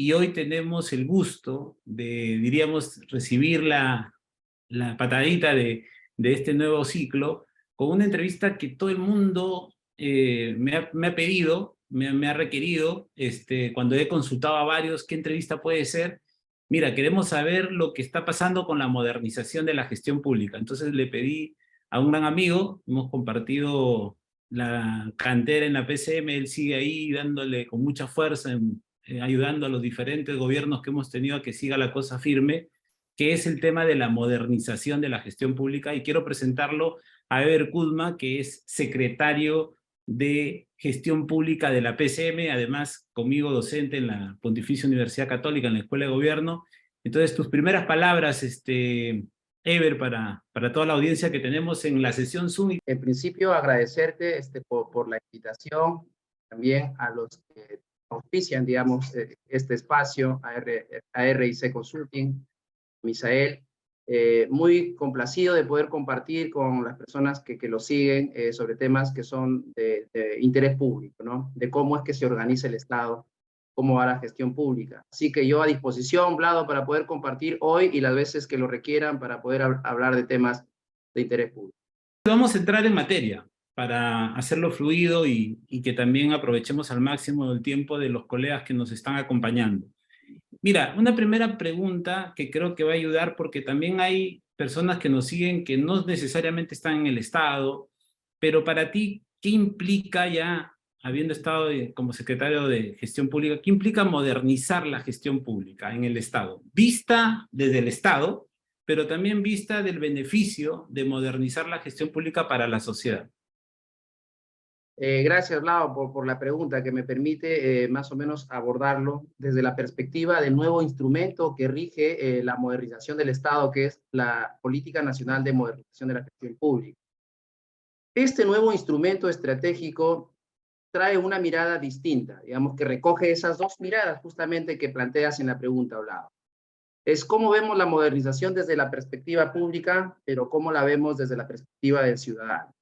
y hoy tenemos el gusto de, diríamos, recibir la patadita de este nuevo ciclo con una entrevista que todo el mundo me ha pedido, me ha requerido, cuando he consultado a varios qué entrevista puede ser. Mira, queremos saber lo que está pasando con la modernización de la gestión pública. Entonces le pedí a un gran amigo, hemos compartido la cantera en la PCM, él sigue ahí dándole con mucha fuerza, ayudando a los diferentes gobiernos que hemos tenido a que siga la cosa firme, que es el tema de la modernización de la gestión pública, y quiero presentarlo a Eber Kuzma, que es secretario de Gestión Pública de la PCM, además conmigo docente en la Pontificia Universidad Católica, en la Escuela de Gobierno. Entonces, tus primeras palabras, Eber, para toda la audiencia que tenemos en la sesión Zoom. En principio, agradecerte por la invitación, también a los que auspician, digamos, este espacio, a RIC Consulting, Misael, muy complacido de poder compartir con las personas que lo siguen sobre temas que son de interés público, ¿no? De cómo es que se organiza el Estado, cómo va la gestión pública. Así que yo a disposición, Vlado, para poder compartir hoy y las veces que lo requieran para poder hablar de temas de interés público. Vamos a entrar en materia para hacerlo fluido y que también aprovechemos al máximo el tiempo de los colegas que nos están acompañando. Mira, una primera pregunta que creo que va a ayudar, porque también hay personas que nos siguen que no necesariamente están en el Estado, pero para ti, ¿qué implica ya, habiendo estado como secretario de Gestión Pública, qué implica modernizar la gestión pública en el Estado? Vista desde el Estado, pero también vista del beneficio de modernizar la gestión pública para la sociedad. Gracias, Lau, por la pregunta que me permite más o menos abordarlo desde la perspectiva del nuevo instrumento que rige la modernización del Estado, que es la Política Nacional de Modernización de la Gestión Pública. Este nuevo instrumento estratégico trae una mirada distinta, digamos, que recoge esas dos miradas justamente que planteas en la pregunta, Lau. Es cómo vemos la modernización desde la perspectiva pública, pero cómo la vemos desde la perspectiva del ciudadano.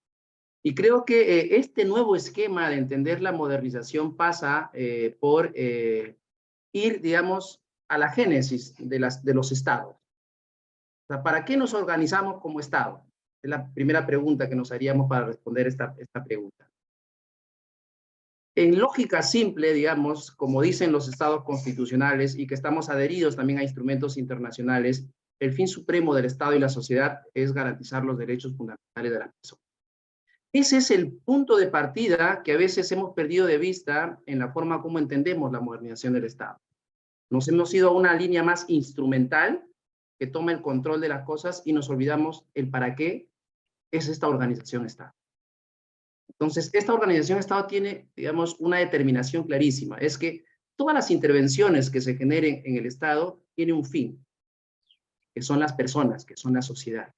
Y creo que este nuevo esquema de entender la modernización pasa por ir, digamos, a la génesis de los estados. O sea, ¿para qué nos organizamos como Estado? Es la primera pregunta que nos haríamos para responder esta pregunta. En lógica simple, digamos, como dicen los estados constitucionales y que estamos adheridos también a instrumentos internacionales, el fin supremo del Estado y la sociedad es garantizar los derechos fundamentales de la persona. Ese es el punto de partida que a veces hemos perdido de vista en la forma como entendemos la modernización del Estado. Nos hemos ido a una línea más instrumental que toma el control de las cosas y nos olvidamos el para qué es esta organización Estado. Entonces, esta organización Estado tiene, digamos, una determinación clarísima. Es que todas las intervenciones que se generen en el Estado tienen un fin, que son las personas, que son la sociedad.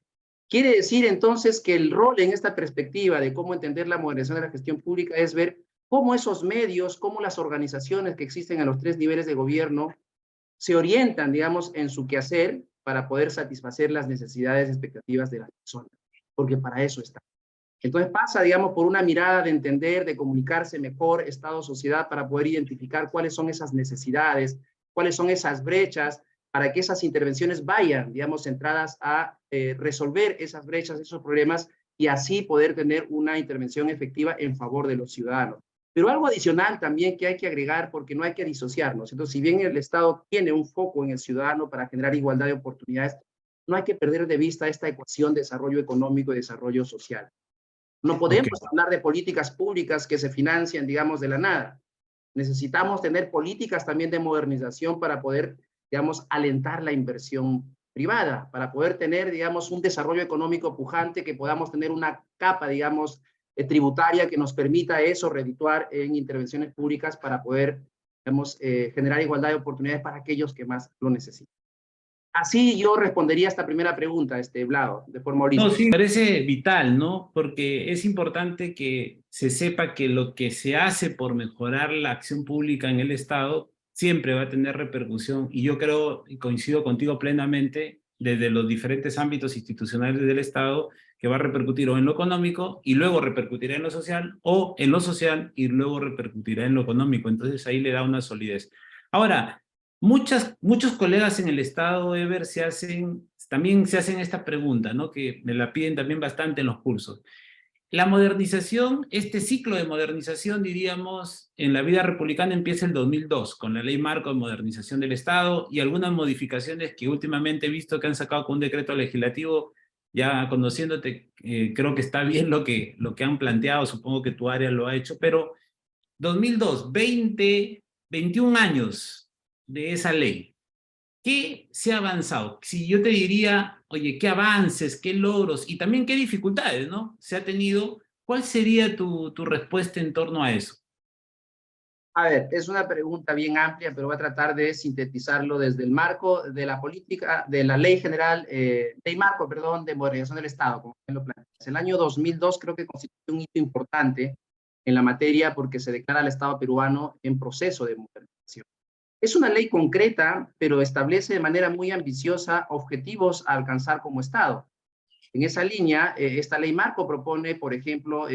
Quiere decir entonces que el rol en esta perspectiva de cómo entender la modernización de la gestión pública es ver cómo esos medios, cómo las organizaciones que existen a los tres niveles de gobierno se orientan, digamos, en su quehacer para poder satisfacer las necesidades y expectativas de las personas, porque para eso está. Entonces pasa, digamos, por una mirada de entender, de comunicarse mejor Estado-sociedad para poder identificar cuáles son esas necesidades, cuáles son esas brechas, para que esas intervenciones vayan, digamos, centradas a resolver esas brechas, esos problemas, y así poder tener una intervención efectiva en favor de los ciudadanos. Pero algo adicional también que hay que agregar, porque no hay que disociarnos. Entonces, si bien el Estado tiene un foco en el ciudadano para generar igualdad de oportunidades, no hay que perder de vista esta ecuación de desarrollo económico y desarrollo social. No podemos hablar de políticas públicas que se financian, digamos, de la nada. Necesitamos tener políticas también de modernización para poder, digamos, alentar la inversión privada, para poder tener, digamos, un desarrollo económico pujante, que podamos tener una capa, digamos, tributaria que nos permita eso, redituar en intervenciones públicas para poder, digamos, generar igualdad de oportunidades para aquellos que más lo necesitan. Así yo respondería a esta primera pregunta, Vlado, de forma holística. No, sí, me parece vital, ¿no? Porque es importante que se sepa que lo que se hace por mejorar la acción pública en el Estado siempre va a tener repercusión, y yo creo y coincido contigo plenamente desde los diferentes ámbitos institucionales del Estado, que va a repercutir o en lo económico y luego repercutirá en lo social, o en lo social y luego repercutirá en lo económico. Entonces ahí le da una solidez. Ahora, Muchos colegas en el Estado, Ever, también se hacen esta pregunta, ¿no? Que me la piden también bastante en los cursos. La modernización, este ciclo de modernización, diríamos, en la vida republicana empieza en el 2002, con la Ley Marco de Modernización del Estado y algunas modificaciones que últimamente he visto que han sacado con un decreto legislativo. Ya conociéndote, creo que está bien lo que han planteado, supongo que tu área lo ha hecho, pero 2002, 21 años de esa ley. ¿Qué se ha avanzado? Si yo te diría, oye, qué avances, qué logros y también qué dificultades, ¿no? Se ha tenido, ¿cuál sería tu respuesta en torno a eso? A ver, es una pregunta bien amplia, pero voy a tratar de sintetizarlo desde el marco de la política, de la ley general, ley marco, perdón, de modernización del Estado, como lo planteas. El año 2002 creo que constituye un hito importante en la materia porque se declara al Estado peruano en proceso de modernización. Es una ley concreta, pero establece de manera muy ambiciosa objetivos a alcanzar como Estado. En esa línea, esta ley marco propone, por ejemplo,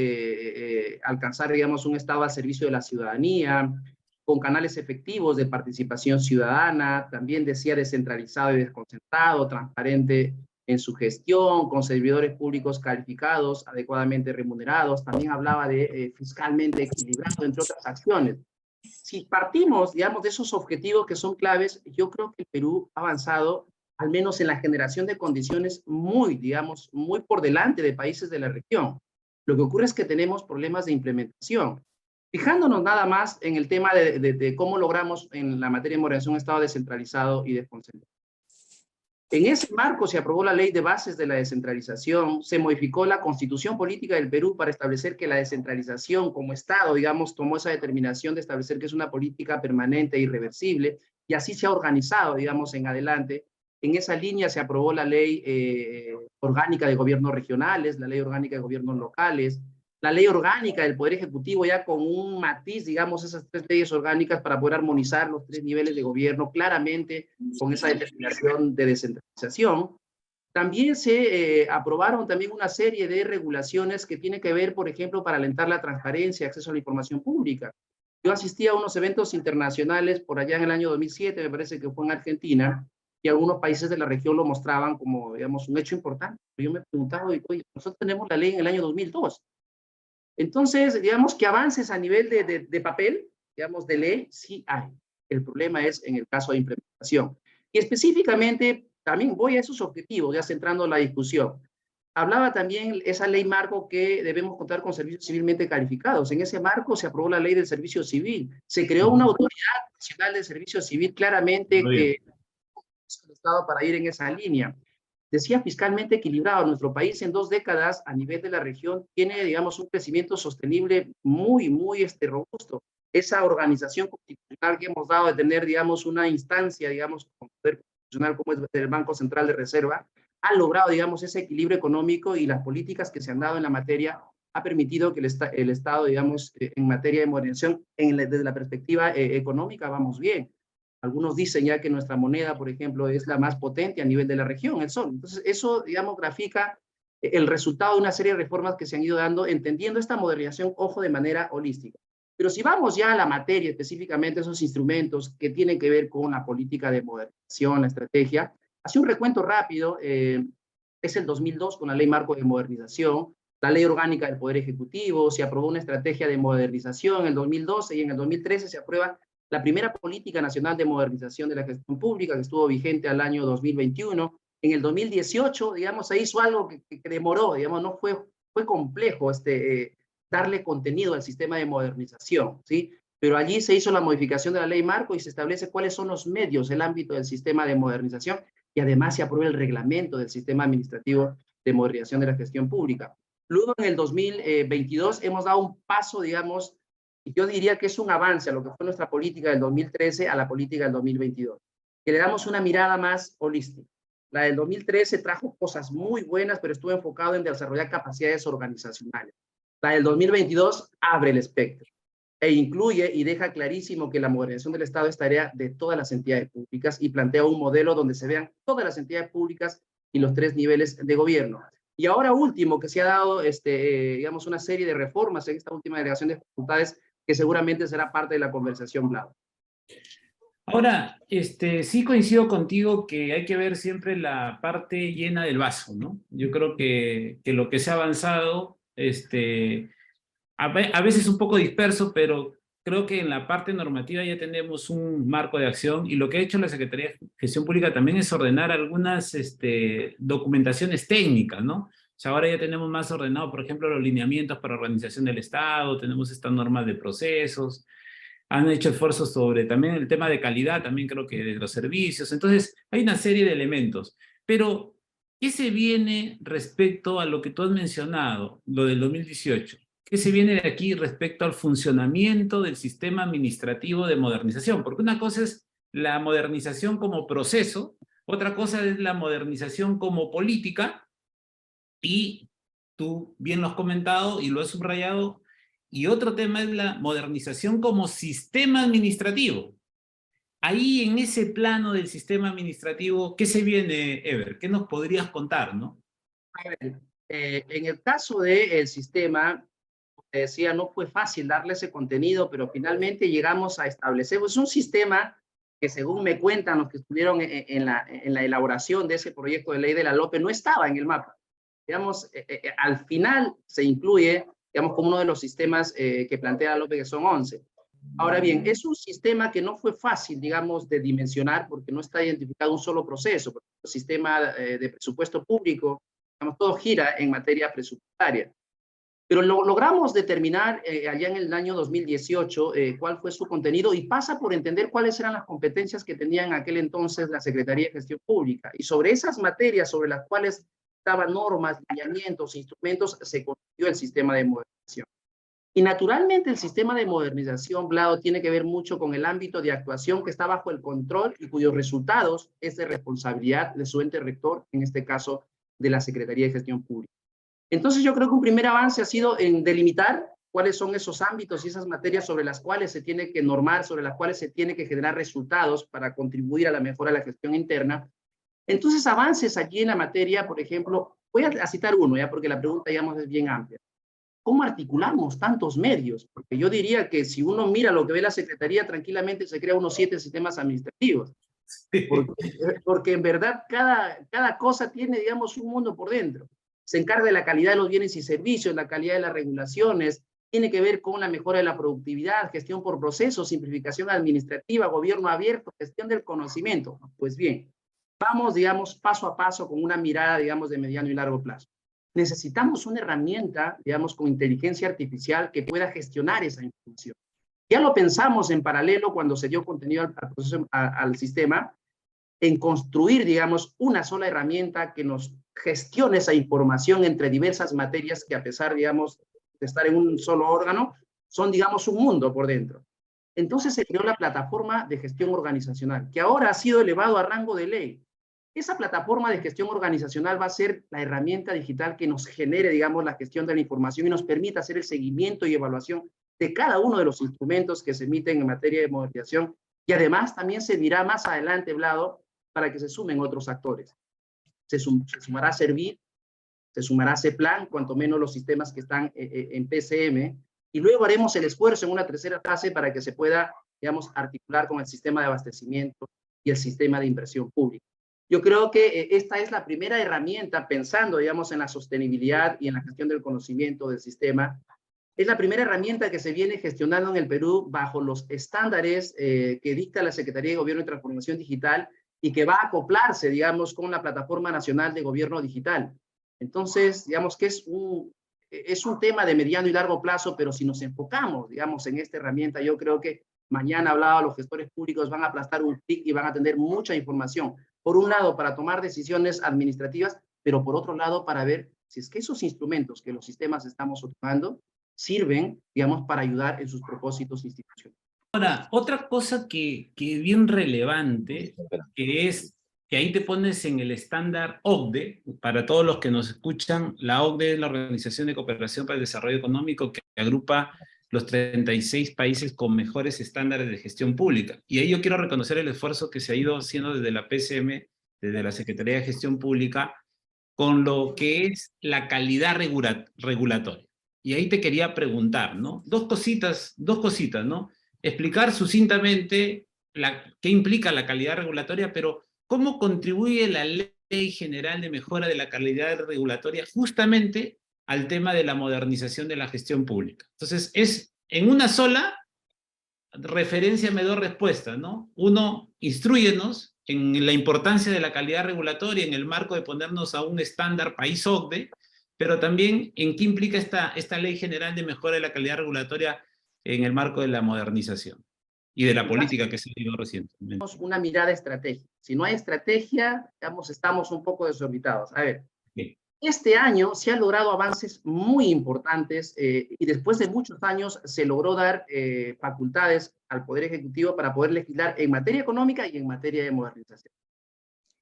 alcanzar, digamos, un Estado al servicio de la ciudadanía, con canales efectivos de participación ciudadana, también decía descentralizado y desconcentrado, transparente en su gestión, con servidores públicos calificados, adecuadamente remunerados, también hablaba de fiscalmente equilibrado, entre otras acciones. Si partimos, digamos, de esos objetivos que son claves, yo creo que el Perú ha avanzado, al menos en la generación de condiciones, muy, digamos, muy por delante de países de la región. Lo que ocurre es que tenemos problemas de implementación. Fijándonos nada más en el tema de cómo logramos en la materia de modernización un Estado descentralizado y desconcentrado. En ese marco se aprobó la Ley de Bases de la Descentralización, se modificó la Constitución Política del Perú para establecer que la descentralización como Estado, digamos, tomó esa determinación de establecer que es una política permanente e irreversible, y así se ha organizado, digamos, en adelante. En esa línea se aprobó la Ley Orgánica de Gobiernos Regionales, la Ley Orgánica de Gobiernos Locales, la Ley Orgánica del Poder Ejecutivo, ya con un matiz, digamos, esas tres leyes orgánicas para poder armonizar los tres niveles de gobierno claramente con esa determinación de descentralización. También se aprobaron también una serie de regulaciones que tienen que ver, por ejemplo, para alentar la transparencia, acceso a la información pública. Yo asistí a unos eventos internacionales por allá en el año 2007, me parece que fue en Argentina, y algunos países de la región lo mostraban como, digamos, un hecho importante. Yo me preguntaba, oye, nosotros tenemos la ley en el año 2002. Entonces, digamos que avances a nivel de papel, digamos, de ley, sí hay. El problema es en el caso de implementación. Y específicamente, también voy a esos objetivos, ya centrando la discusión. Hablaba también esa ley marco que debemos contar con servicios civilmente calificados. En ese marco se aprobó la ley del servicio civil. Se creó una autoridad nacional del servicio civil claramente Muy bien. que es el Estado para ir en esa línea. Decía fiscalmente equilibrado. Nuestro país en 2 décadas a nivel de la región tiene, digamos, un crecimiento sostenible muy, muy robusto. Esa organización constitucional que hemos dado de tener, digamos, una instancia, digamos, con poder constitucional como es el Banco Central de Reserva, ha logrado, digamos, ese equilibrio económico y las políticas que se han dado en la materia ha permitido que el Estado, digamos, en materia de modernización, desde la perspectiva económica, vamos bien. Algunos dicen ya que nuestra moneda, por ejemplo, es la más potente a nivel de la región, el sol. Entonces, eso, digamos, grafica el resultado de una serie de reformas que se han ido dando, entendiendo esta modernización, ojo, de manera holística. Pero si vamos ya a la materia, específicamente esos instrumentos que tienen que ver con la política de modernización, la estrategia, hace un recuento rápido, es el 2002 con la Ley Marco de Modernización, la Ley Orgánica del Poder Ejecutivo, se aprobó una estrategia de modernización en el 2012 y en el 2013 se aprueba la primera política nacional de modernización de la gestión pública que estuvo vigente al año 2021. En el 2018, digamos, se hizo algo que demoró, digamos, no fue complejo darle contenido al sistema de modernización, ¿sí? Pero allí se hizo la modificación de la ley marco y se establece cuáles son los medios, el ámbito del sistema de modernización y además se aprueba el reglamento del sistema administrativo de modernización de la gestión pública. Luego, en el 2022, hemos dado un paso, digamos, y yo diría que es un avance a lo que fue nuestra política del 2013 a la política del 2022, que le damos una mirada más holística. La del 2013 trajo cosas muy buenas, pero estuvo enfocado en desarrollar capacidades organizacionales. La del 2022 abre el espectro e incluye y deja clarísimo que la modernización del Estado es tarea de todas las entidades públicas y plantea un modelo donde se vean todas las entidades públicas y los 3 niveles de gobierno. Y ahora último, que se ha dado, digamos, una serie de reformas en esta última delegación de facultades que seguramente será parte de la conversación, Blau. Ahora, sí coincido contigo que hay que ver siempre la parte llena del vaso, ¿no? Yo creo que lo que se ha avanzado, a veces un poco disperso, pero creo que en la parte normativa ya tenemos un marco de acción y lo que ha hecho la Secretaría de Gestión Pública también es ordenar algunas documentaciones técnicas, ¿no? O sea, ahora ya tenemos más ordenado, por ejemplo, los lineamientos para organización del Estado, tenemos estas normas de procesos, han hecho esfuerzos sobre también el tema de calidad, también creo que de los servicios. Entonces, hay una serie de elementos. Pero, ¿qué se viene respecto a lo que tú has mencionado, lo del 2018? ¿Qué se viene de aquí respecto al funcionamiento del sistema administrativo de modernización? Porque una cosa es la modernización como proceso, otra cosa es la modernización como política, y tú bien lo has comentado y lo has subrayado, y otro tema es la modernización como sistema administrativo. Ahí en ese plano del sistema administrativo, ¿qué se viene, Ever? ¿Qué nos podrías contar, no? A ver, en el caso del sistema, como te decía, no fue fácil darle ese contenido, pero finalmente llegamos a establecer, pues, un sistema que, según me cuentan los que estuvieron en la elaboración de ese proyecto de ley de la LOPE, no estaba en el mapa. Digamos, al final se incluye, digamos, como uno de los sistemas que plantea la LOPE, que son 11. Ahora bien, es un sistema que no fue fácil, digamos, de dimensionar porque no está identificado un solo proceso. Por ejemplo, el sistema de presupuesto público, digamos, todo gira en materia presupuestaria. Pero logramos determinar allá en el año 2018 cuál fue su contenido y pasa por entender cuáles eran las competencias que tenía en aquel entonces la Secretaría de Gestión Pública. Y sobre esas materias sobre las cuales estaban normas, lineamientos, instrumentos, se construyó el sistema de modernización. Y naturalmente el sistema de modernización, Vlado, tiene que ver mucho con el ámbito de actuación que está bajo el control y cuyos resultados es de responsabilidad de su ente rector, en este caso de la Secretaría de Gestión Pública. Entonces yo creo que un primer avance ha sido en delimitar cuáles son esos ámbitos y esas materias sobre las cuales se tiene que normar, sobre las cuales se tiene que generar resultados para contribuir a la mejora de la gestión interna. Entonces, avances allí en la materia, por ejemplo, voy a citar uno, ya porque la pregunta, digamos, es bien amplia. ¿Cómo articulamos tantos medios? Porque yo diría que si uno mira lo que ve la Secretaría, tranquilamente se crea unos 7 sistemas administrativos. Porque en verdad cada cosa tiene, digamos, un mundo por dentro. Se encarga de la calidad de los bienes y servicios, la calidad de las regulaciones, tiene que ver con la mejora de la productividad, gestión por procesos, simplificación administrativa, gobierno abierto, gestión del conocimiento. Pues bien, vamos, digamos, paso a paso con una mirada, digamos, de mediano y largo plazo. Necesitamos una herramienta, digamos, con inteligencia artificial que pueda gestionar esa información. Ya lo pensamos en paralelo cuando se dio contenido al sistema, en construir, digamos, una sola herramienta que nos gestione esa información entre diversas materias que, a pesar, digamos, de estar en un solo órgano, son, digamos, un mundo por dentro. Entonces se creó la plataforma de gestión organizacional, que ahora ha sido elevado a rango de ley. Esa plataforma de gestión organizacional va a ser la herramienta digital que nos genere, digamos, la gestión de la información y nos permita hacer el seguimiento y evaluación de cada uno de los instrumentos que se emiten en materia de modernización, y además también servirá más adelante, Vlado, para que se sumen otros actores. Se sumará Servir, se sumará CEPLAN, cuanto menos los sistemas que están en PCM, y luego haremos el esfuerzo en una tercera fase para que se pueda, digamos, articular con el sistema de abastecimiento y el sistema de inversión pública. Yo creo que esta es la primera herramienta, pensando, digamos, en la sostenibilidad y en la gestión del conocimiento del sistema. Es la primera herramienta que se viene gestionando en el Perú bajo los estándares que dicta la Secretaría de Gobierno y Transformación Digital y que va a acoplarse, digamos, con la Plataforma Nacional de Gobierno Digital. Entonces, digamos que es un tema de mediano y largo plazo, pero si nos enfocamos, digamos, en esta herramienta, yo creo que mañana, hablaba, los gestores públicos van a aplastar un clic y van a tener mucha información. Por un lado, para tomar decisiones administrativas, pero por otro lado, para ver si es que esos instrumentos que los sistemas estamos otorgando sirven, digamos, para ayudar en sus propósitos institucionales. Ahora, otra cosa que es bien relevante, que es que ahí te pones en el estándar OCDE, para todos los que nos escuchan, la OCDE es la Organización de Cooperación para el Desarrollo Económico que agrupa los 36 países con mejores estándares de gestión pública. Y ahí yo quiero reconocer el esfuerzo que se ha ido haciendo desde la PCM, desde la Secretaría de Gestión Pública, con lo que es la calidad regulatoria. Y ahí te quería preguntar, ¿no? Dos cositas, ¿no? Explicar sucintamente qué implica la calidad regulatoria, pero cómo contribuye la Ley General de Mejora de la Calidad Regulatoria justamente al tema de la modernización de la gestión pública. Entonces, es en una sola referencia me doy respuesta, ¿no? Uno, instrúyenos en la importancia de la calidad regulatoria en el marco de ponernos a un estándar país OCDE, pero también en qué implica esta Ley General de Mejora de la Calidad Regulatoria en el marco de la modernización y de la política que se dio recientemente. Una mirada estratégica. Si no hay estrategia, digamos, estamos un poco desorbitados. A ver, sí. Este año se han logrado avances muy importantes y después de muchos años se logró dar facultades al Poder Ejecutivo para poder legislar en materia económica y en materia de modernización.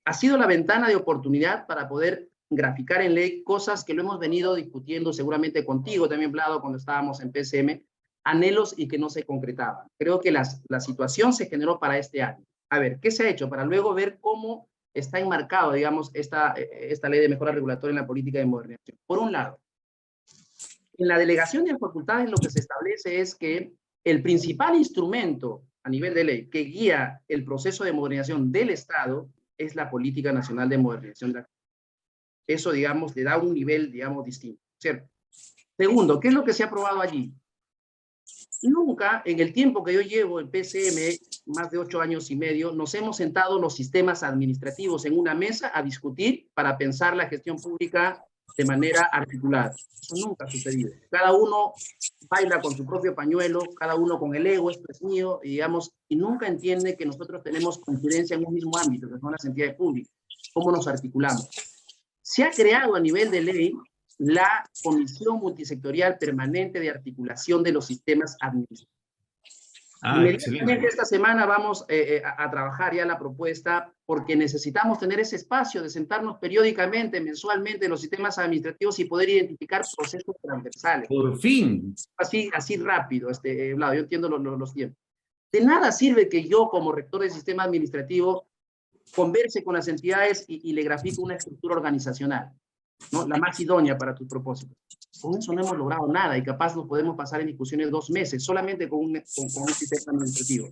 Ha sido la ventana de oportunidad para poder graficar en ley cosas que lo hemos venido discutiendo seguramente contigo también, Vlado, cuando estábamos en PCM, anhelos y que no se concretaban. Creo que la situación se generó para este año. A ver, ¿qué se ha hecho? Para luego ver cómo está enmarcado, digamos, esta ley de mejora regulatoria en la política de modernización. Por un lado, en la delegación de facultades lo que se establece es que el principal instrumento a nivel de ley que guía el proceso de modernización del Estado es la Política Nacional de Modernización de la Justicia. Eso, digamos, le da un nivel, digamos, distinto, ¿cierto? Segundo, ¿qué es lo que se ha aprobado allí? Nunca, en el tiempo que yo llevo en PCM, más de 8 años y medio, nos hemos sentado los sistemas administrativos en una mesa a discutir para pensar la gestión pública de manera articulada. Eso nunca ha sucedido. Cada uno baila con su propio pañuelo, cada uno con el ego, esto es mío, y, digamos, y nunca entiende que nosotros tenemos coincidencia en un mismo ámbito, que son las entidades públicas. ¿Cómo nos articulamos? Se ha creado a nivel de ley la Comisión Multisectorial Permanente de Articulación de los Sistemas Administrativos. Inmediatamente esta semana vamos a trabajar ya la propuesta porque necesitamos tener ese espacio de sentarnos periódicamente, mensualmente en los sistemas administrativos y poder identificar procesos transversales. Por fin. Así rápido, Vlado, yo entiendo los tiempos. De nada sirve que yo como rector del sistema administrativo converse con las entidades y le grafique una estructura organizacional, ¿no? La más idónea para tus propósitos. Con eso no hemos logrado nada y capaz nos podemos pasar en discusiones 2 meses solamente con un sistema administrativo.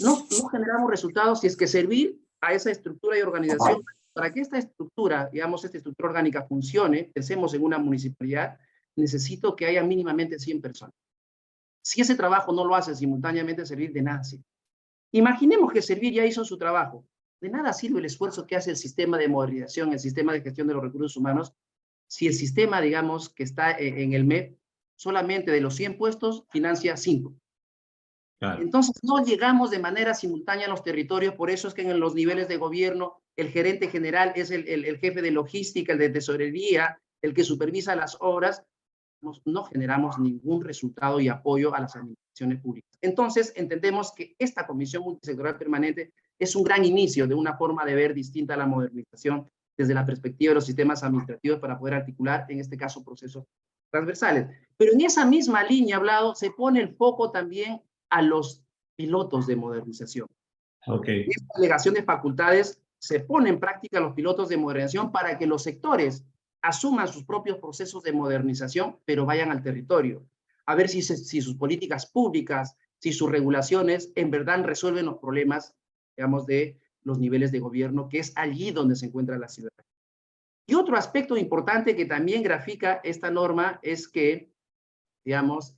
No generamos resultados si es que servir a esa estructura y organización para que esta estructura, digamos, esta estructura orgánica funcione, pensemos en una municipalidad, necesito que haya mínimamente 100 personas. Si ese trabajo no lo hace simultáneamente, servir de nada sirve. Imaginemos que Servir ya hizo su trabajo. De nada sirve el esfuerzo que hace el sistema de modernización, el sistema de gestión de los recursos humanos, si el sistema, digamos, que está en el MEP, solamente de los 100 puestos, financia 5. Claro. Entonces, no llegamos de manera simultánea a los territorios, por eso es que en los niveles de gobierno, el gerente general es el jefe de logística, el de tesorería, el que supervisa las obras, no generamos ningún resultado y apoyo a las administraciones públicas. Entonces, entendemos que esta Comisión Multisectorial Permanente es un gran inicio de una forma de ver distinta a la modernización desde la perspectiva de los sistemas administrativos para poder articular, en este caso, procesos transversales. Pero en esa misma línea, Vlado, se pone el foco también a los pilotos de modernización. Okay. En esta delegación de facultades se pone en práctica los pilotos de modernización para que los sectores asuman sus propios procesos de modernización, pero vayan al territorio, a ver si sus políticas públicas, si sus regulaciones en verdad resuelven los problemas, digamos, de los niveles de gobierno, que es allí donde se encuentra la ciudadanía. Y otro aspecto importante que también grafica esta norma es que, digamos,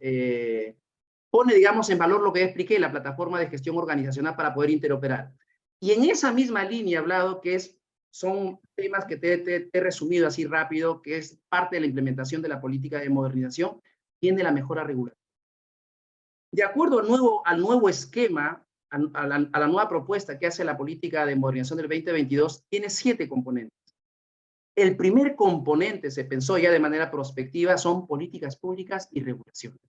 pone, digamos, en valor lo que expliqué, la plataforma de gestión organizacional para poder interoperar. Y en esa misma línea, Vlado, que son temas que te he resumido así rápido, que es parte de la implementación de la política de modernización, tiene la mejora regulatoria. De acuerdo al nuevo esquema, a la nueva propuesta que hace la política de modernización del 2022, tiene 7 componentes. El primer componente, se pensó ya de manera prospectiva, son políticas públicas y regulaciones.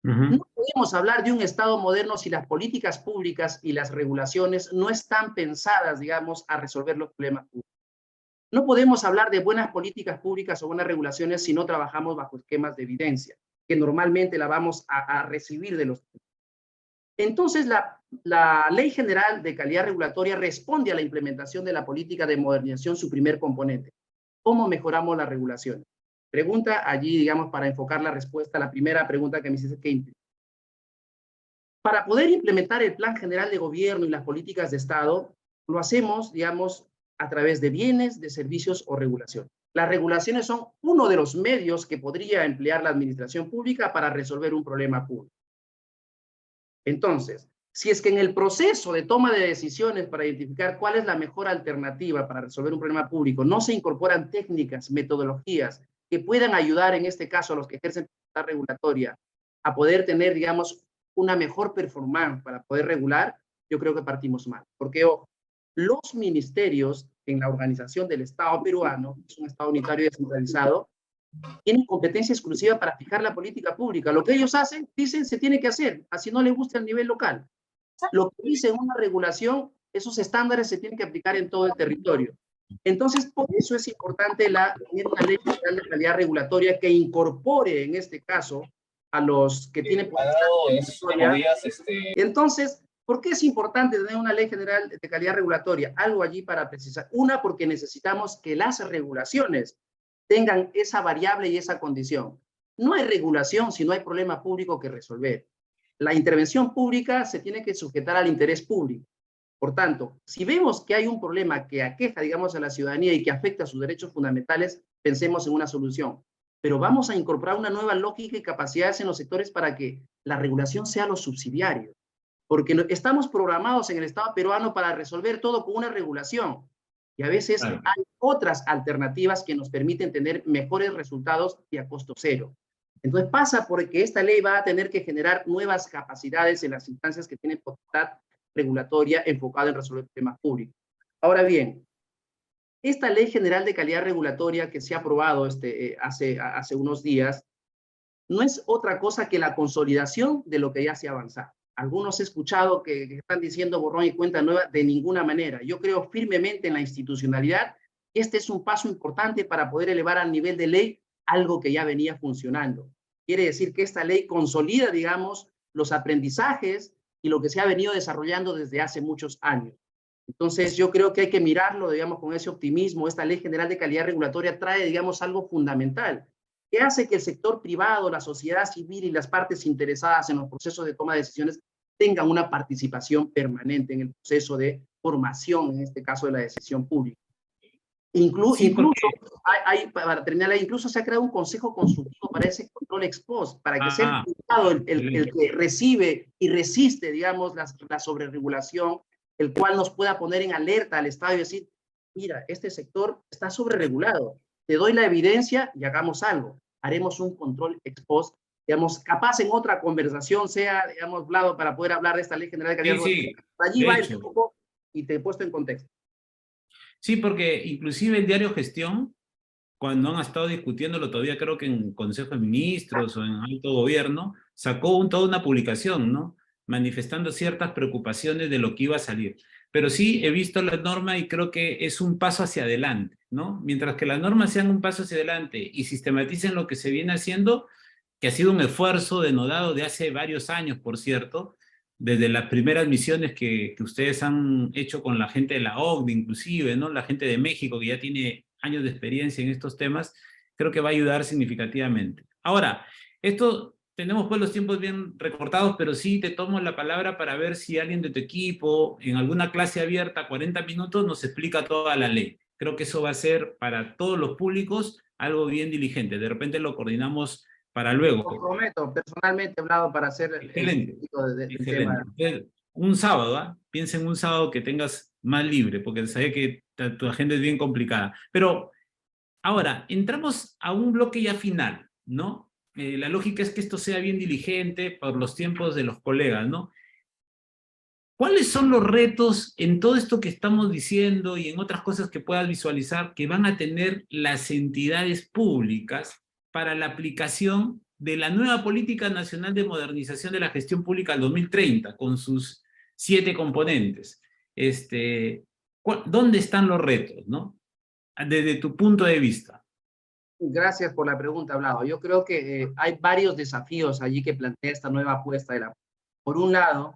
No podemos hablar de un Estado moderno si las políticas públicas y las regulaciones no están pensadas, digamos, a resolver los problemas públicos. No podemos hablar de buenas políticas públicas o buenas regulaciones si no trabajamos bajo esquemas de evidencia, que normalmente la vamos a recibir de los... Entonces, la Ley General de Calidad Regulatoria responde a la implementación de la política de modernización, su primer componente. ¿Cómo mejoramos las regulaciones? Pregunta allí, digamos, para enfocar la respuesta a la primera pregunta que me hiciste, ¿qué implica? Para poder implementar el Plan General de Gobierno y las políticas de Estado, lo hacemos, digamos, a través de bienes, de servicios o regulación. Las regulaciones son uno de los medios que podría emplear la administración pública para resolver un problema público. Entonces, si es que en el proceso de toma de decisiones para identificar cuál es la mejor alternativa para resolver un problema público, no se incorporan técnicas, metodologías que puedan ayudar, en este caso, a los que ejercen la regulatoria a poder tener, digamos, una mejor performance para poder regular, yo creo que partimos mal. Porque los ministerios en la organización del Estado peruano, es un Estado unitario y descentralizado, tienen competencia exclusiva para fijar la política pública. Lo que ellos hacen, dicen, se tiene que hacer, así no les gusta el nivel local. Lo que dice una regulación, esos estándares se tienen que aplicar en todo el territorio. Entonces, por eso es importante tener una ley general de calidad regulatoria que incorpore, en este caso, a los que tienen... Entonces, ¿por qué es importante tener una ley general de calidad regulatoria? Algo allí para precisar. Una, porque necesitamos que las regulaciones tengan esa variable y esa condición. No hay regulación si no hay problema público que resolver. La intervención pública se tiene que sujetar al interés público. Por tanto, si vemos que hay un problema que aqueja, digamos, a la ciudadanía y que afecta a sus derechos fundamentales, pensemos en una solución. Pero vamos a incorporar una nueva lógica y capacidades en los sectores para que la regulación sea lo subsidiario. Porque estamos programados en el Estado peruano para resolver todo con una regulación. Y a veces hay otras alternativas que nos permiten tener mejores resultados y a costo cero. Entonces pasa porque esta ley va a tener que generar nuevas capacidades en las instancias que tienen potestad regulatoria enfocada en resolver temas públicos. Ahora bien, esta Ley General de Calidad Regulatoria que se ha aprobado hace unos días no es otra cosa que la consolidación de lo que ya se ha avanzado. Algunos he escuchado que están diciendo borrón y cuenta nueva, de ninguna manera. Yo creo firmemente en la institucionalidad. Este es un paso importante para poder elevar al nivel de ley algo que ya venía funcionando. Quiere decir que esta ley consolida, digamos, los aprendizajes y lo que se ha venido desarrollando desde hace muchos años. Entonces, yo creo que hay que mirarlo, digamos, con ese optimismo. Esta Ley General de Calidad Regulatoria trae, digamos, algo fundamental, que hace que el sector privado, la sociedad civil y las partes interesadas en los procesos de toma de decisiones tengan una participación permanente en el proceso de formación, en este caso de la decisión pública. Incluso, para terminar, incluso se ha creado un consejo consultivo para ese control ex post, para que sea el que recibe y resiste, digamos, la sobreregulación, el cual nos pueda poner en alerta al Estado y decir, mira, este sector está sobreregulado, te doy la evidencia y hagamos algo. Haremos un control ex post, digamos, capaz en otra conversación sea, digamos, Vlado, para poder hablar de esta Ley General de Calidad. Sí, allí va el poco y te he puesto en contexto. Sí, porque inclusive el diario Gestión, cuando han estado discutiéndolo todavía creo que en Consejo de Ministros o en Alto Gobierno, sacó toda una publicación, ¿no? Manifestando ciertas preocupaciones de lo que iba a salir. Pero sí he visto la norma y creo que es un paso hacia adelante, ¿no? Mientras que las normas sean un paso hacia adelante y sistematicen lo que se viene haciendo, que ha sido un esfuerzo denodado de hace varios años, por cierto, desde las primeras misiones que ustedes han hecho con la gente de la OCDE, inclusive, ¿no? La gente de México, que ya tiene años de experiencia en estos temas, creo que va a ayudar significativamente. Ahora, esto, tenemos pues los tiempos bien recortados, pero sí te tomo la palabra para ver si alguien de tu equipo, en alguna clase abierta, 40 minutos, nos explica toda la ley. Creo que eso va a ser para todos los públicos algo bien diligente. De repente lo coordinamos para luego. Me comprometo personalmente, Vlado, para hacer excelente, el tema. Un sábado, ¿ah? Piensa en un sábado que tengas más libre, porque sabía que tu agenda es bien complicada. Pero ahora, entramos a un bloque ya final, ¿no? La lógica es que esto sea bien diligente por los tiempos de los colegas, ¿no? ¿Cuáles son los retos en todo esto que estamos diciendo y en otras cosas que puedas visualizar que van a tener las entidades públicas para la aplicación de la nueva Política Nacional de Modernización de la Gestión Pública al 2030, con sus 7 componentes? ¿Dónde están los retos, no? Desde tu punto de vista. Gracias por la pregunta, Vlado. Yo creo que hay varios desafíos allí que plantea esta nueva apuesta de la... Por un lado,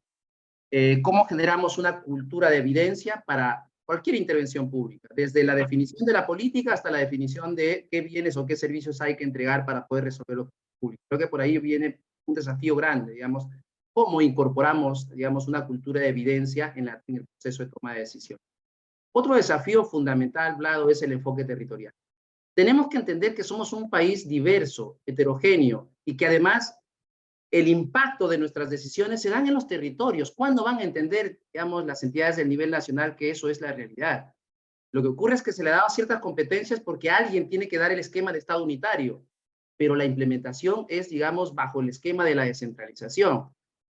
cómo generamos una cultura de evidencia para cualquier intervención pública, desde la definición de la política hasta la definición de qué bienes o qué servicios hay que entregar para poder resolver lo público. Creo que por ahí viene un desafío grande, digamos, cómo incorporamos, digamos, una cultura de evidencia en el proceso de toma de decisión. Otro desafío fundamental, Vlado, es el enfoque territorial. Tenemos que entender que somos un país diverso, heterogéneo, y que además el impacto de nuestras decisiones se dan en los territorios. ¿Cuándo van a entender, digamos, las entidades del nivel nacional que eso es la realidad? Lo que ocurre es que se le da ciertas competencias porque alguien tiene que dar el esquema de Estado unitario, pero la implementación es, digamos, bajo el esquema de la descentralización.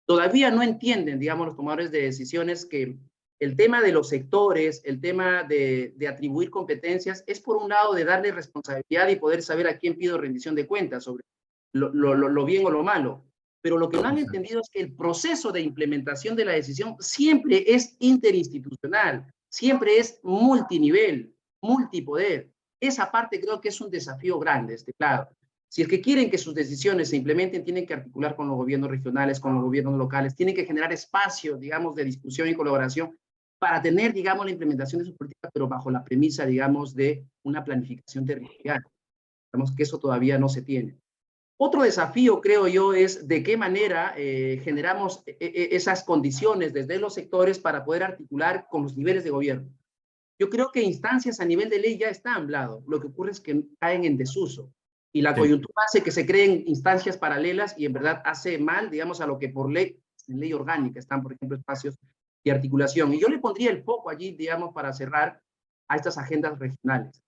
Todavía no entienden, digamos, los tomadores de decisiones que el tema de los sectores, el tema de atribuir competencias, es por un lado de darle responsabilidad y poder saber a quién pido rendición de cuentas sobre lo bien o lo malo. Pero lo que no han entendido es que el proceso de implementación de la decisión siempre es interinstitucional, siempre es multinivel, multipoder. Esa parte creo que es un desafío grande, claro. Si es que quieren que sus decisiones se implementen, tienen que articular con los gobiernos regionales, con los gobiernos locales, tienen que generar espacios, digamos, de discusión y colaboración para tener, digamos, la implementación de sus políticas, pero bajo la premisa, digamos, de una planificación territorial. Digamos que eso todavía no se tiene. Otro desafío, creo yo, es de qué manera generamos esas condiciones desde los sectores para poder articular con los niveles de gobierno. Yo creo que instancias a nivel de ley ya están habladas. Lo que ocurre es que caen en desuso. Y la coyuntura hace que se creen instancias paralelas y en verdad hace mal, digamos, a lo que por ley, en ley orgánica están, por ejemplo, espacios de articulación. Y yo le pondría el foco allí, digamos, para cerrar a estas agendas regionales.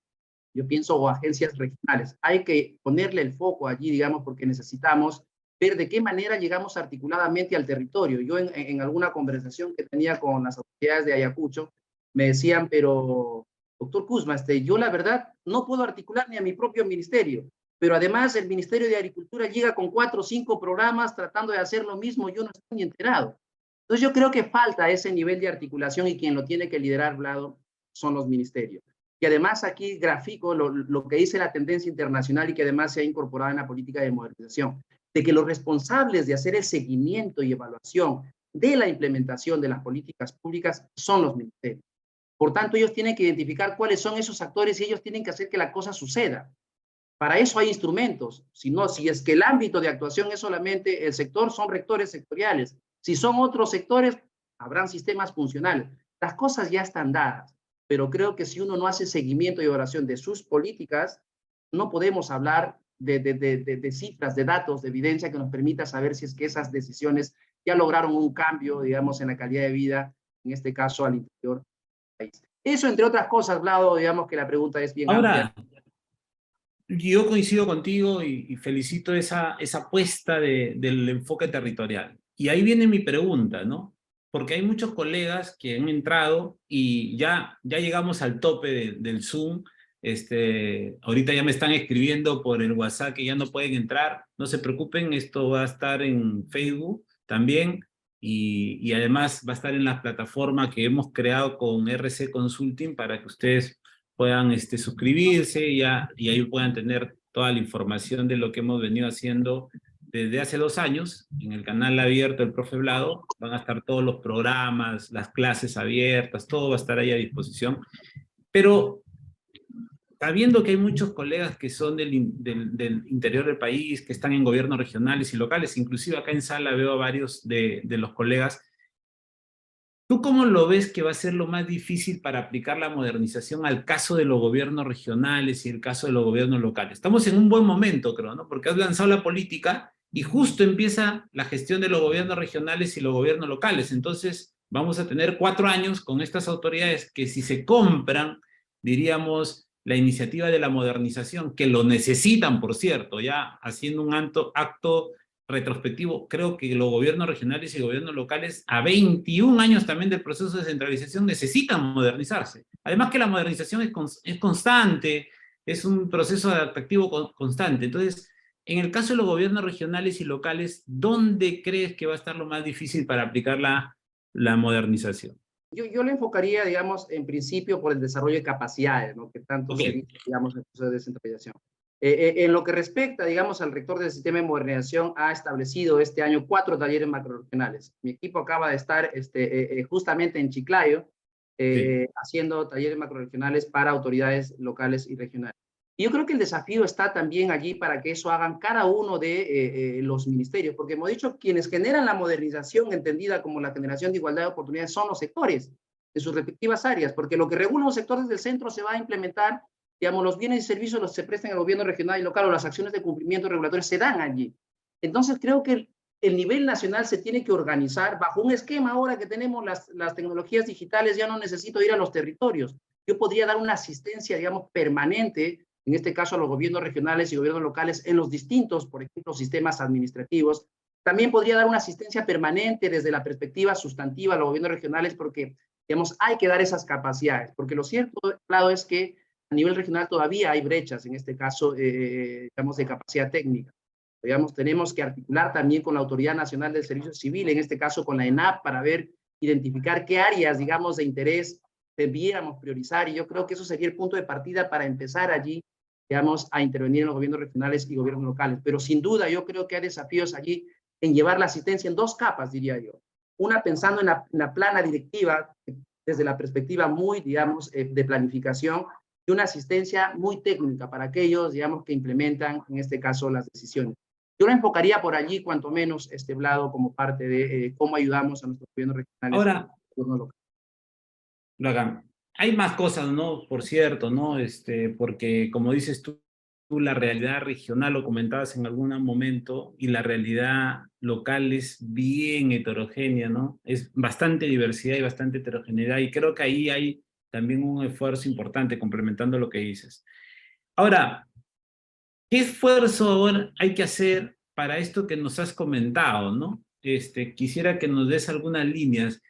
Yo pienso, o agencias regionales. Hay que ponerle el foco allí, digamos, porque necesitamos ver de qué manera llegamos articuladamente al territorio. Yo en alguna conversación que tenía con las autoridades de Ayacucho, me decían, pero, doctor Kuzma, yo la verdad no puedo articular ni a mi propio ministerio, pero además el Ministerio de Agricultura llega con 4 o 5 programas tratando de hacer lo mismo, yo no estoy ni enterado. Entonces yo creo que falta ese nivel de articulación y quien lo tiene que liderar, Vlado, son los ministerios. Y además aquí grafico lo que dice la tendencia internacional y que además se ha incorporado en la política de modernización, de que los responsables de hacer el seguimiento y evaluación de la implementación de las políticas públicas son los ministerios. Por tanto, ellos tienen que identificar cuáles son esos actores y ellos tienen que hacer que la cosa suceda. Para eso hay instrumentos. Si es que el ámbito de actuación es solamente el sector, son rectores sectoriales. Si son otros sectores, habrán sistemas funcionales. Las cosas ya están dadas, pero creo que si uno no hace seguimiento y evaluación de sus políticas, no podemos hablar de cifras, de datos, de evidencia que nos permita saber si es que esas decisiones ya lograron un cambio, digamos, en la calidad de vida, en este caso al interior del país. Eso, entre otras cosas, Vlado, digamos que la pregunta es bien amplia. Ahora, yo coincido contigo y felicito esa apuesta del enfoque territorial. Y ahí viene mi pregunta, ¿no? Porque hay muchos colegas que han entrado y ya llegamos al tope del Zoom. Ahorita ya me están escribiendo por el WhatsApp que ya no pueden entrar. No se preocupen, esto va a estar en Facebook también y además va a estar en la plataforma que hemos creado con RC Consulting para que ustedes puedan suscribirse y ahí puedan tener toda la información de lo que hemos venido haciendo desde hace 2 años en el canal abierto del Profe Vlado. Van a estar todos los programas, las clases abiertas, todo va a estar ahí a disposición. Pero sabiendo que hay muchos colegas que son del interior del país, que están en gobiernos regionales y locales, inclusive acá en sala veo a varios de los colegas. ¿Tú cómo lo ves que va a ser lo más difícil para aplicar la modernización al caso de los gobiernos regionales y el caso de los gobiernos locales? Estamos en un buen momento, creo, ¿no? Porque has lanzado la política y justo empieza la gestión de los gobiernos regionales y los gobiernos locales. Entonces, vamos a tener 4 años con estas autoridades que si se compran, diríamos, la iniciativa de la modernización, que lo necesitan, por cierto, ya haciendo un acto retrospectivo, creo que los gobiernos regionales y gobiernos locales a 21 años también del proceso de descentralización necesitan modernizarse. Además que la modernización es constante, es un proceso adaptativo constante. Entonces, en el caso de los gobiernos regionales y locales, ¿dónde crees que va a estar lo más difícil para aplicar la modernización? Yo le enfocaría, digamos, en principio por el desarrollo de capacidades, ¿no? Que tanto se dice, digamos, en el proceso de descentralización. En lo que respecta, digamos, al rector del sistema de modernización, ha establecido este año 4 talleres macroregionales. Mi equipo acaba de estar justamente en Chiclayo, haciendo talleres macroregionales para autoridades locales y regionales. Y yo creo que el desafío está también allí para que eso hagan cada uno de los ministerios, porque hemos dicho, quienes generan la modernización entendida como la generación de igualdad de oportunidades son los sectores de sus respectivas áreas, porque lo que regula un sector desde el centro se va a implementar, digamos, los bienes y servicios los se prestan al gobierno regional y local, o las acciones de cumplimiento regulatorio se dan allí. Entonces creo que el nivel nacional se tiene que organizar bajo un esquema. Ahora que tenemos las tecnologías digitales, ya no necesito ir a los territorios. Yo podría dar una asistencia, digamos, permanente, en este caso a los gobiernos regionales y gobiernos locales, en los distintos, por ejemplo, sistemas administrativos. También podría dar una asistencia permanente desde la perspectiva sustantiva a los gobiernos regionales, porque, digamos, hay que dar esas capacidades, porque lo cierto, claro, es que a nivel regional todavía hay brechas, en este caso, digamos, de capacidad técnica. Digamos, tenemos que articular también con la Autoridad Nacional del Servicio Civil, en este caso con la ENAP, para ver, identificar qué áreas, digamos, de interés debiéramos priorizar, y yo creo que eso sería el punto de partida para empezar allí, digamos, a intervenir en los gobiernos regionales y gobiernos locales. Pero sin duda yo creo que hay desafíos allí en llevar la asistencia en dos capas, diría yo. Una pensando en la plana directiva, desde la perspectiva muy, digamos, de planificación, y una asistencia muy técnica para aquellos, digamos, que implementan, en este caso, las decisiones. Yo lo enfocaría por allí, cuanto menos, Vlado, como parte de cómo ayudamos a nuestros gobiernos regionales Ahora, y gobiernos locales. Lagan, hay más cosas, ¿no? Por cierto, ¿no? Porque como dices tú, la realidad regional, lo comentabas en algún momento, y la realidad local es bien heterogénea, ¿no? Es bastante diversidad y bastante heterogeneidad, y creo que ahí hay también un esfuerzo importante complementando lo que dices. Ahora, ¿qué esfuerzo ahora hay que hacer para esto que nos has comentado, ¿no? Quisiera que nos des algunas líneas.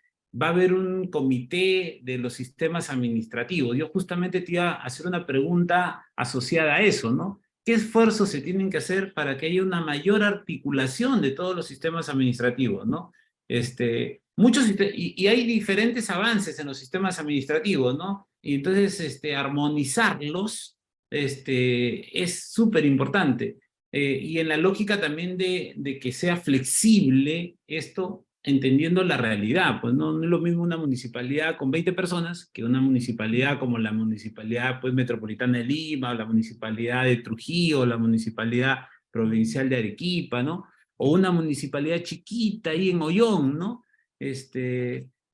Va a haber un comité de los sistemas administrativos. Yo justamente te iba a hacer una pregunta asociada a eso, ¿no? ¿Qué esfuerzos se tienen que hacer para que haya una mayor articulación de todos los sistemas administrativos, ¿no? Y hay diferentes avances en los sistemas administrativos, ¿no? Y entonces, armonizarlos es súper importante. Y en la lógica también de que sea flexible esto, entendiendo la realidad. Pues no es lo mismo una municipalidad con 20 personas que una municipalidad como la municipalidad, pues, metropolitana de Lima, o la municipalidad de Trujillo, o la municipalidad provincial de Arequipa, ¿no? O una municipalidad chiquita ahí en Ollón, ¿no?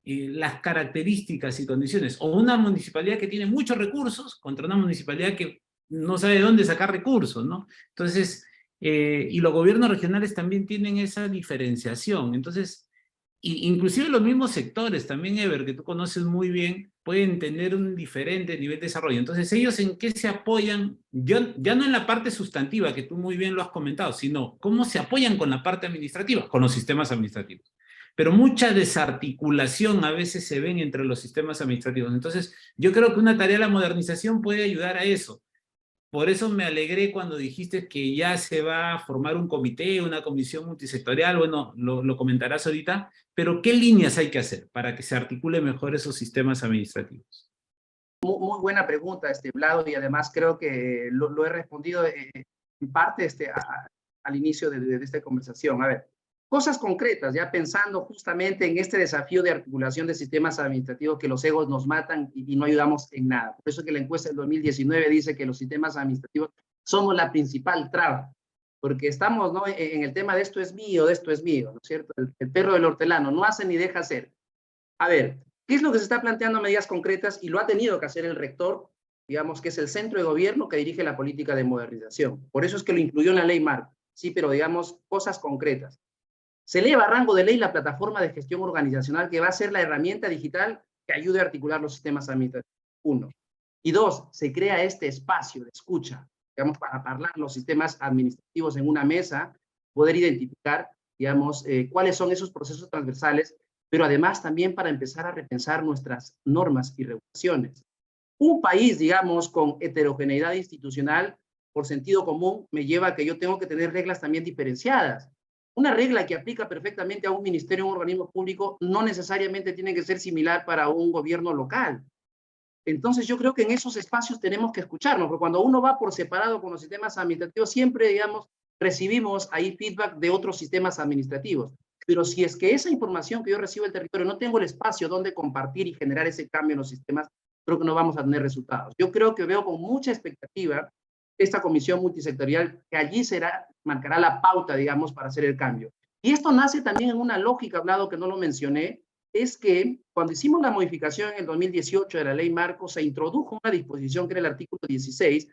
Las características y condiciones, o una municipalidad que tiene muchos recursos contra una municipalidad que no sabe de dónde sacar recursos, ¿no? Entonces, y los gobiernos regionales también tienen esa diferenciación. Entonces, inclusive los mismos sectores, también, Ever, que tú conoces muy bien, pueden tener un diferente nivel de desarrollo. Entonces, ¿ellos en qué se apoyan? Ya no en la parte sustantiva, que tú muy bien lo has comentado, sino cómo se apoyan con la parte administrativa, con los sistemas administrativos. Pero mucha desarticulación a veces se ven entre los sistemas administrativos. Entonces, yo creo que una tarea de la modernización puede ayudar a eso. Por eso me alegré cuando dijiste que ya se va a formar un comité, una comisión multisectorial. Bueno, lo comentarás ahorita, pero ¿qué líneas hay que hacer para que se articule mejor esos sistemas administrativos? Muy buena pregunta, Vlado, y además creo que lo he respondido en parte al inicio de esta conversación. A ver, cosas concretas, ya pensando justamente en este desafío de articulación de sistemas administrativos, que los egos nos matan y no ayudamos en nada. Por eso que la encuesta del 2019 dice que los sistemas administrativos somos la principal traba, porque estamos, ¿no?, en el tema de esto es mío, ¿no es cierto? El perro del hortelano no hace ni deja hacer. A ver, ¿qué es lo que se está planteando? Medidas concretas, y lo ha tenido que hacer el rector, digamos, que es el centro de gobierno que dirige la política de modernización. Por eso es que lo incluyó en la ley marco, sí, pero digamos, cosas concretas. Se eleva a rango de ley la plataforma de gestión organizacional, que va a ser la herramienta digital que ayude a articular los sistemas administrativos. Uno. Y dos, se crea este espacio de escucha, digamos, para hablar los sistemas administrativos en una mesa, poder identificar, digamos, cuáles son esos procesos transversales, pero además también para empezar a repensar nuestras normas y regulaciones. Un país, digamos, con heterogeneidad institucional, por sentido común, me lleva a que yo tengo que tener reglas también diferenciadas. Una regla que aplica perfectamente a un ministerio o un organismo público no necesariamente tiene que ser similar para un gobierno local. Entonces yo creo que en esos espacios tenemos que escucharnos, porque cuando uno va por separado con los sistemas administrativos, siempre, digamos, recibimos ahí feedback de otros sistemas administrativos. Pero si es que esa información que yo recibo del territorio no tengo el espacio donde compartir y generar ese cambio en los sistemas, creo que no vamos a tener resultados. Yo creo que veo con mucha expectativa esta comisión multisectorial que allí marcará la pauta, digamos, para hacer el cambio. Y esto nace también en una lógica, Vlado, que no lo mencioné, es que cuando hicimos la modificación en el 2018 de la ley marco, se introdujo una disposición que era el artículo 16,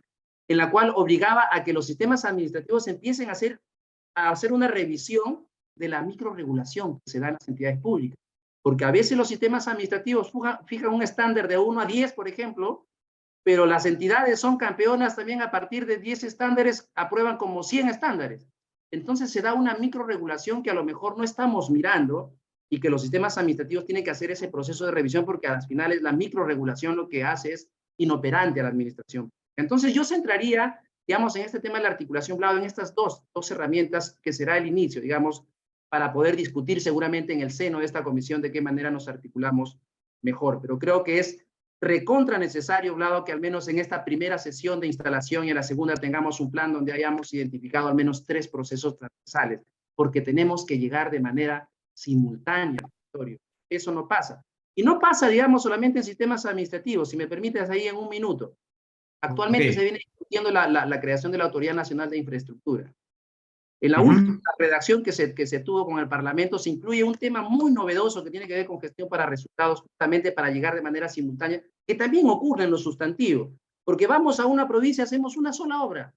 en la cual obligaba a que los sistemas administrativos empiecen a hacer una revisión de la microrregulación que se da en las entidades públicas. Porque a veces los sistemas administrativos fijan un estándar de 1 a 10, por ejemplo, pero las entidades son campeonas también a partir de 10 estándares, aprueban como 100 estándares. Entonces se da una microrregulación que a lo mejor no estamos mirando y que los sistemas administrativos tienen que hacer ese proceso de revisión porque al final la microrregulación lo que hace es inoperante a la administración. Entonces yo centraría, digamos, en este tema de la articulación, Vlado, en estas dos herramientas que será el inicio, digamos, para poder discutir seguramente en el seno de esta comisión de qué manera nos articulamos mejor. Pero creo que es recontra necesario, Vlado, que al menos en esta primera sesión de instalación y en la segunda tengamos un plan donde hayamos identificado al menos 3 procesos transversales, porque tenemos que llegar de manera simultánea al territorio. Eso no pasa. Y no pasa, digamos, solamente en sistemas administrativos, si me permites ahí en un minuto. Actualmente se viene discutiendo la creación de la Autoridad Nacional de Infraestructura. En la última redacción que se tuvo con el Parlamento se incluye un tema muy novedoso que tiene que ver con gestión para resultados, justamente para llegar de manera simultánea, que también ocurre en lo sustantivo, porque vamos a una provincia, hacemos una sola obra,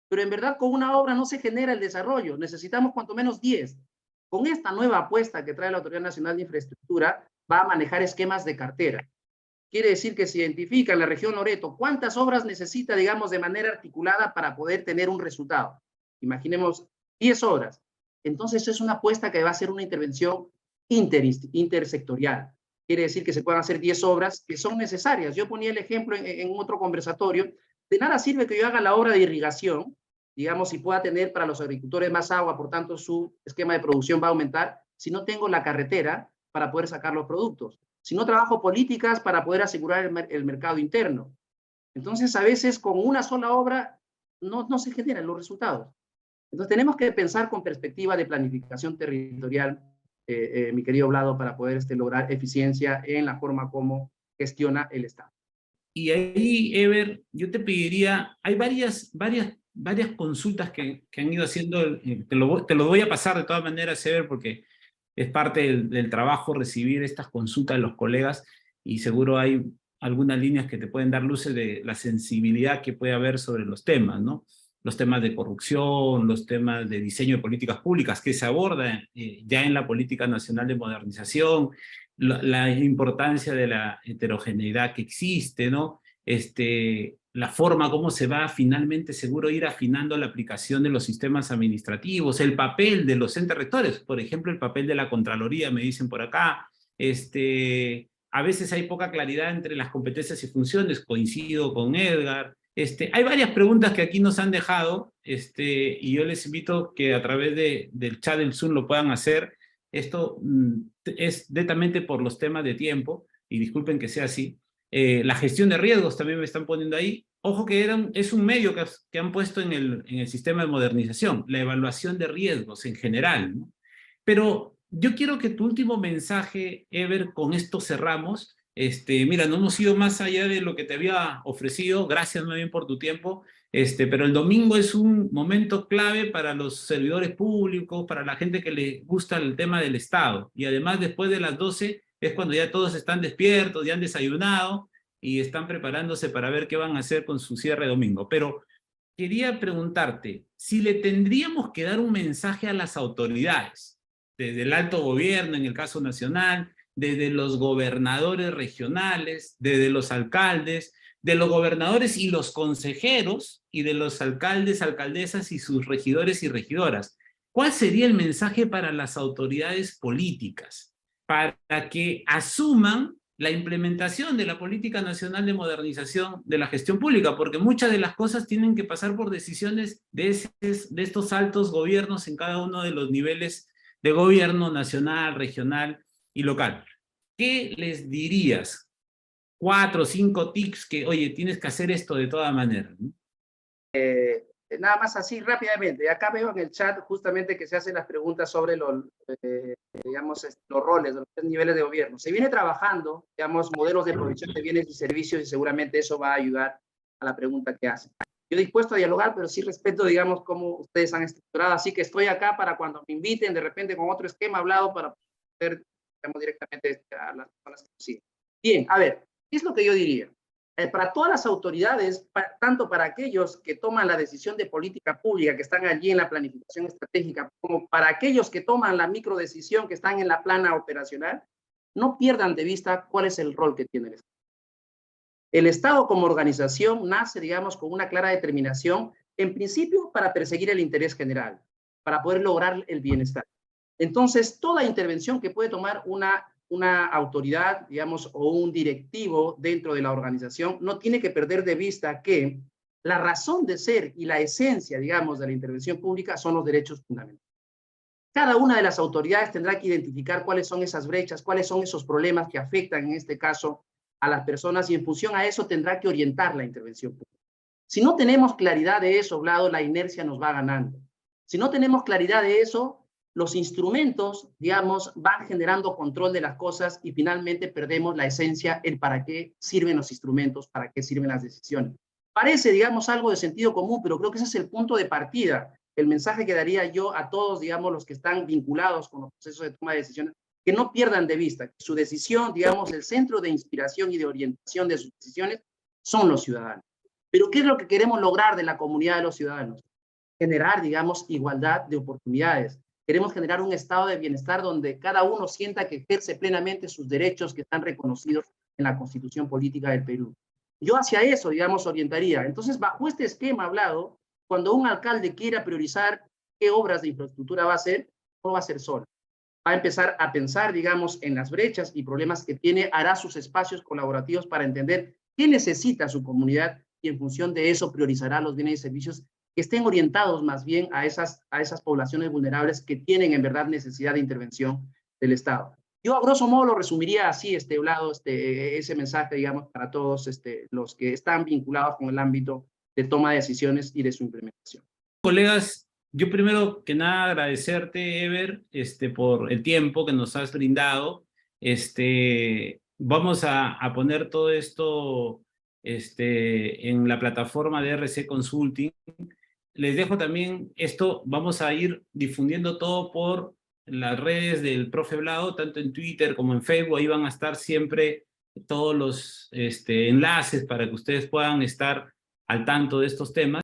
pero en verdad con una obra no se genera el desarrollo, necesitamos cuanto menos 10. Con esta nueva apuesta que trae la Autoridad Nacional de Infraestructura, va a manejar esquemas de cartera. Quiere decir que se identifica en la región Loreto cuántas obras necesita, digamos, de manera articulada para poder tener un resultado. Imaginemos 10 obras. Entonces es una apuesta que va a ser una intervención intersectorial. Quiere decir que se puedan hacer 10 obras que son necesarias. Yo ponía el ejemplo en otro conversatorio. De nada sirve que yo haga la obra de irrigación, digamos, y pueda tener para los agricultores más agua, por tanto su esquema de producción va a aumentar, si no tengo la carretera para poder sacar los productos. Si no trabajo políticas para poder asegurar el mercado interno. Entonces, a veces con una sola obra no se generan los resultados. Entonces, tenemos que pensar con perspectiva de planificación territorial, mi querido Vlado, para poder lograr eficiencia en la forma como gestiona el Estado. Y ahí, Ever, yo te pediría, hay varias consultas que han ido haciendo, te lo voy a pasar de todas maneras, Ever, porque es parte del trabajo recibir estas consultas de los colegas y seguro hay algunas líneas que te pueden dar luces de la sensibilidad que puede haber sobre los temas, ¿no? Los temas de corrupción, los temas de diseño de políticas públicas que se abordan ya en la Política Nacional de Modernización, la importancia de la heterogeneidad que existe, ¿no? La forma como se va finalmente seguro ir afinando la aplicación de los sistemas administrativos, el papel de los entes rectores, por ejemplo, el papel de la Contraloría, me dicen por acá, a veces hay poca claridad entre las competencias y funciones, coincido con Edgar. Hay varias preguntas que aquí nos han dejado, y yo les invito que a través del chat del Zoom lo puedan hacer. Esto es netamente por los temas de tiempo, y disculpen que sea así. La gestión de riesgos también me están poniendo ahí. Ojo que es un medio que han puesto en el sistema de modernización, la evaluación de riesgos en general, ¿no? Pero yo quiero que tu último mensaje, Ever, con esto cerramos. Mira, no hemos ido más allá de lo que te había ofrecido, gracias muy bien por tu tiempo, pero el domingo es un momento clave para los servidores públicos, para la gente que le gusta el tema del Estado, y además después de las 12 es cuando ya todos están despiertos, ya han desayunado y están preparándose para ver qué van a hacer con su cierre domingo. Pero quería preguntarte, si le tendríamos que dar un mensaje a las autoridades, desde el alto gobierno en el caso nacional, desde los gobernadores regionales, desde los alcaldes, de los gobernadores y los consejeros, y de los alcaldes, alcaldesas y sus regidores y regidoras. ¿Cuál sería el mensaje para las autoridades políticas para que asuman la implementación de la Política Nacional de Modernización de la Gestión Pública? Porque muchas de las cosas tienen que pasar por decisiones de estos altos gobiernos en cada uno de los niveles de gobierno nacional, regional y local. ¿Qué les dirías? 4 o 5 tips que, oye, tienes que hacer esto de todas maneras, ¿no? Nada más así rápidamente. Acá veo en el chat justamente que se hacen las preguntas sobre digamos, los roles, los 3 niveles de gobierno. Se viene trabajando, digamos, modelos de provisión de bienes y servicios y seguramente eso va a ayudar a la pregunta que hacen. Yo dispuesto a dialogar, pero sí respeto, digamos, cómo ustedes han estructurado. Así que estoy acá para cuando me inviten, de repente con otro esquema hablado, para poder, digamos, directamente a las personas que nos siguen. Bien, a ver, ¿qué es lo que yo diría? Para todas las autoridades, tanto para aquellos que toman la decisión de política pública, que están allí en la planificación estratégica, como para aquellos que toman la microdecisión, que están en la plana operacional, no pierdan de vista cuál es el rol que tiene el Estado. El Estado como organización nace, digamos, con una clara determinación, en principio, para perseguir el interés general, para poder lograr el bienestar. Entonces, toda intervención que puede tomar una autoridad, digamos, o un directivo dentro de la organización, no tiene que perder de vista que la razón de ser y la esencia, digamos, de la intervención pública son los derechos fundamentales. Cada una de las autoridades tendrá que identificar cuáles son esas brechas, cuáles son esos problemas que afectan, en este caso, a las personas, y en función a eso tendrá que orientar la intervención pública. Si no tenemos claridad de eso, Vlado, la inercia nos va ganando. Si no tenemos claridad de eso, los instrumentos, digamos, van generando control de las cosas y finalmente perdemos la esencia, el para qué sirven los instrumentos, para qué sirven las decisiones. Parece, digamos, algo de sentido común, pero creo que ese es el punto de partida. El mensaje que daría yo a todos, digamos, los que están vinculados con los procesos de toma de decisiones, que no pierdan de vista que su decisión, digamos, el centro de inspiración y de orientación de sus decisiones son los ciudadanos. Pero ¿qué es lo que queremos lograr de la comunidad de los ciudadanos? Generar, digamos, igualdad de oportunidades. Queremos generar un estado de bienestar donde cada uno sienta que ejerce plenamente sus derechos que están reconocidos en la Constitución Política del Perú. Yo hacia eso, digamos, orientaría. Entonces, bajo este esquema hablado, cuando un alcalde quiera priorizar qué obras de infraestructura va a hacer, no va a ser solo. Va a empezar a pensar, digamos, en las brechas y problemas que tiene, hará sus espacios colaborativos para entender qué necesita su comunidad y en función de eso priorizará los bienes y servicios que estén orientados más bien a esas poblaciones vulnerables que tienen en verdad necesidad de intervención del Estado. Yo a grosso modo lo resumiría así, Vlado, ese mensaje, digamos, para todos los que están vinculados con el ámbito de toma de decisiones y de su implementación. Colegas, yo primero que nada agradecerte, Ever, por el tiempo que nos has brindado. Vamos a poner todo esto en la plataforma de RC Consulting. Les dejo también esto, vamos a ir difundiendo todo por las redes del profe Vlado, tanto en Twitter como en Facebook. Ahí van a estar siempre todos los enlaces para que ustedes puedan estar al tanto de estos temas.